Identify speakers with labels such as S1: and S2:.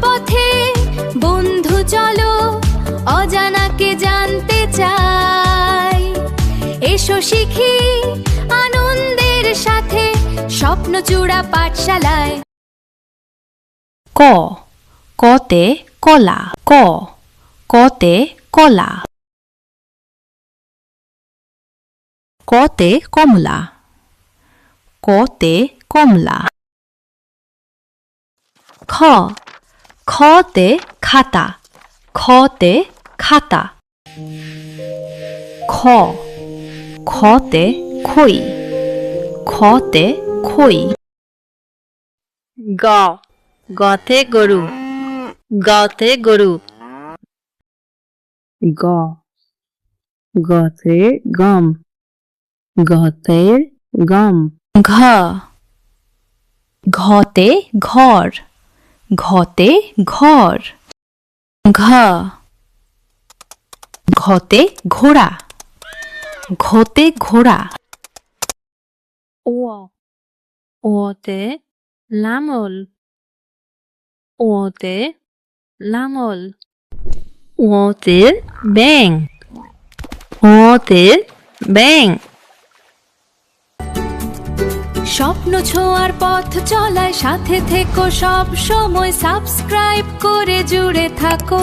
S1: পথে বন্ধু চলো অজানাকে জানতে চাই। এসো শিখি আনন্দের সাথে স্বপ্নচূড়া পাঠশালায়।
S2: ক, কতে কলা। ক, কতে কলা। কতে কমলা। কতে কমলা। খ, খতে খাতা। খতে খাতা। খ, খতে খই। খতে খই।
S3: গ, গতে গরু। গতে গরু। গ, গতে গম। গতে গম।
S2: ঘ, ঘতে ঘর। ঘতে ঘর। ঘ, ঘতে ঘোড়া। ঘতে ঘোড়া।
S3: ও, ওতে লাঙল। ওতে লাঙল। ওতে ব্যাং। ওতে ব্যাং।
S1: স্বপ্ন ছোঁয়ার পথ চলায় সাথে থেকো, সব সময় সাবস্ক্রাইব করে জুড়ে থাকো।